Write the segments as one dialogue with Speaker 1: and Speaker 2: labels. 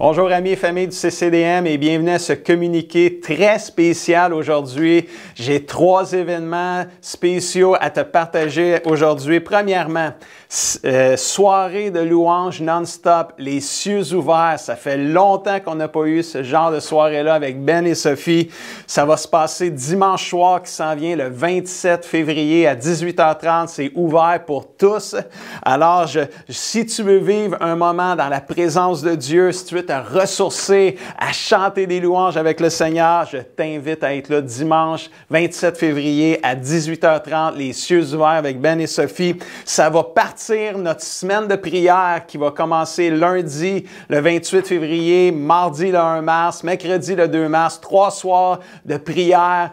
Speaker 1: Bonjour amis et familles du CCDM et bienvenue à ce communiqué très spécial aujourd'hui. J'ai 3 événements spéciaux à te partager aujourd'hui. Premièrement, soirée de louange non-stop, les cieux ouverts. Ça fait longtemps qu'on n'a pas eu ce genre de soirée-là avec Ben et Sophie. Ça va se passer dimanche soir qui s'en vient le 27 février à 18h30. C'est ouvert pour tous. Alors, si tu veux vivre un moment dans la présence de Dieu, si tu veux te ressourcer, à chanter des louanges avec le Seigneur, je t'invite à être là dimanche 27 février à 18h30, les cieux ouverts avec Ben et Sophie. Ça va partir notre semaine de prière qui va commencer lundi le 28 février, mardi le 1 mars, mercredi le 2 mars, 3 soirs de prière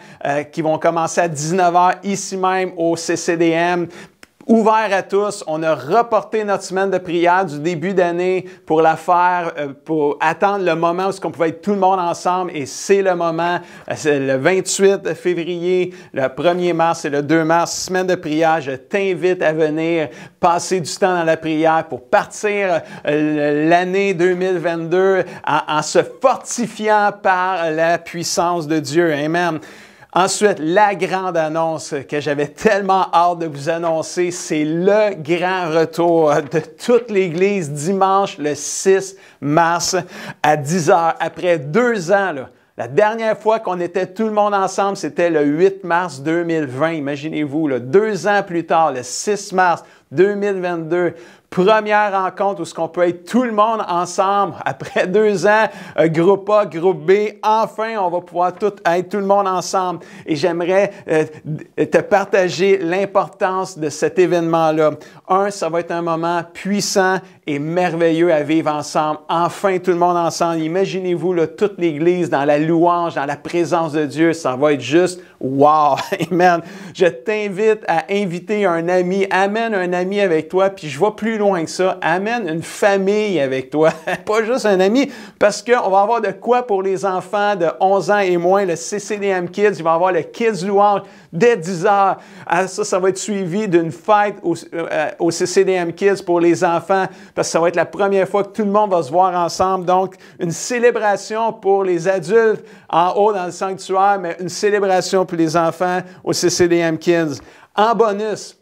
Speaker 1: qui vont commencer à 19h ici même au CCDM. Ouvert à tous, on a reporté notre semaine de prière du début d'année pour la faire, pour attendre le moment où on pouvait être tout le monde ensemble et c'est le moment, c'est le 28 février, le 1er mars et le 2 mars, semaine de prière. Je t'invite à venir passer du temps dans la prière pour partir l'année 2022 en se fortifiant par la puissance de Dieu. Amen. Ensuite, la grande annonce que j'avais tellement hâte de vous annoncer, c'est le grand retour de toute l'Église dimanche le 6 mars à 10h. Après 2 ans, là, la dernière fois qu'on était tout le monde ensemble, c'était le 8 mars 2020. Imaginez-vous, là, 2 ans plus tard, le 6 mars 2022, première rencontre où on peut être tout le monde ensemble. Après 2 ans, groupe A, groupe B, enfin, on va pouvoir être tout le monde ensemble. Et j'aimerais te partager l'importance de cet événement-là. Ça va être un moment puissant et merveilleux à vivre ensemble. Enfin, tout le monde ensemble. Imaginez-vous là, toute l'Église dans la louange, dans la présence de Dieu. Ça va être juste wow! Amen! Je t'invite à inviter un ami. Amène un ami avec toi. Puis je vais plus loin que ça. Amène une famille avec toi. Pas juste un ami. Parce qu'on va avoir de quoi pour les enfants de 11 ans et moins. Le CCDM Kids. Il va y avoir le Kids Louange dès 10h. Ça va être suivi d'une fête au CCDM Kids pour les enfants. Parce que ça va être la première fois que tout le monde va se voir ensemble. Donc, une célébration pour les adultes en haut dans le sanctuaire, mais une célébration pour les enfants au CCDM Kids. En bonus,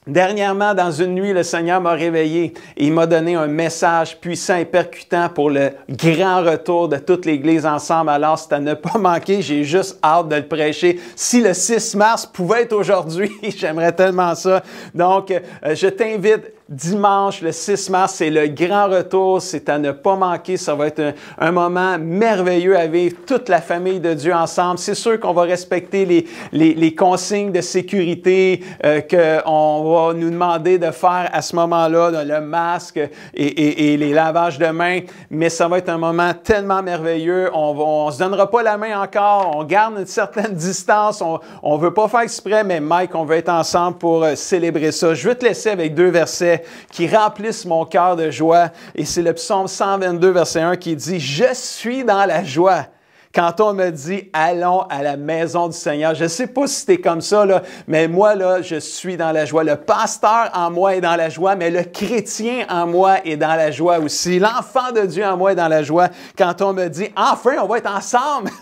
Speaker 1: dernièrement, dans une nuit, le Seigneur m'a réveillé et il m'a donné un message puissant et percutant pour le grand retour de toute l'Église ensemble. Alors, c'est à ne pas manquer, j'ai juste hâte de le prêcher. Si le 6 mars pouvait être aujourd'hui, j'aimerais tellement ça. Donc, je t'invite dimanche, le 6 mars, c'est le grand retour, c'est à ne pas manquer. Ça va être un moment merveilleux à vivre, toute la famille de Dieu ensemble. C'est sûr qu'on va respecter les consignes de sécurité qu'on va nous demander de faire à ce moment-là, le masque et les lavages de mains, mais ça va être un moment tellement merveilleux. On se donnera pas la main encore, on garde une certaine distance, on veut pas faire exprès, mais Mike, on veut être ensemble pour célébrer ça. Je veux te laisser avec 2 versets qui remplissent mon cœur de joie. Et c'est le psaume 122, verset 1 qui dit « Je suis dans la joie ». Quand on me dit « Allons à la maison du Seigneur », je ne sais pas si tu es comme ça, là, mais moi, là, je suis dans la joie. Le pasteur en moi est dans la joie, mais le chrétien en moi est dans la joie aussi. L'enfant de Dieu en moi est dans la joie. Quand on me dit « Enfin, on va être ensemble »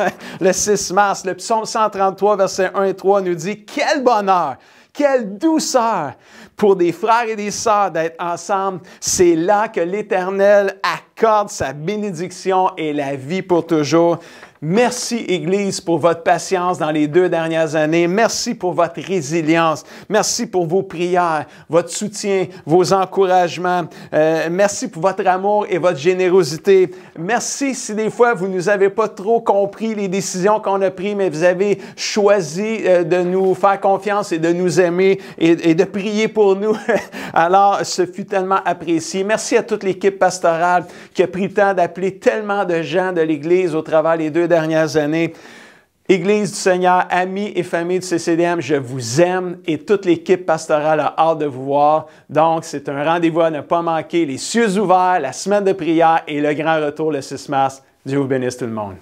Speaker 1: le 6 mars, le psaume 133, verset 1 et 3 nous dit « Quel bonheur !» Quelle douceur pour des frères et des sœurs d'être ensemble. C'est là que l'Éternel accorde sa bénédiction et la vie pour toujours. Merci, Église, pour votre patience dans les 2 dernières années. Merci pour votre résilience. Merci pour vos prières, votre soutien, vos encouragements. Merci pour votre amour et votre générosité. Merci si des fois vous ne nous avez pas trop compris les décisions qu'on a prises, mais vous avez choisi de nous faire confiance et de nous aimer et de prier pour nous. Alors, ce fut tellement apprécié. Merci à toute l'équipe pastorale qui a pris le temps d'appeler tellement de gens de l'Église au travers des 2 dernières années. Église du Seigneur, amis et famille du CCDM, je vous aime et toute l'équipe pastorale a hâte de vous voir. Donc, c'est un rendez-vous à ne pas manquer. Les cieux ouverts, la semaine de prière et le grand retour le 6 mars. Dieu vous bénisse tout le monde.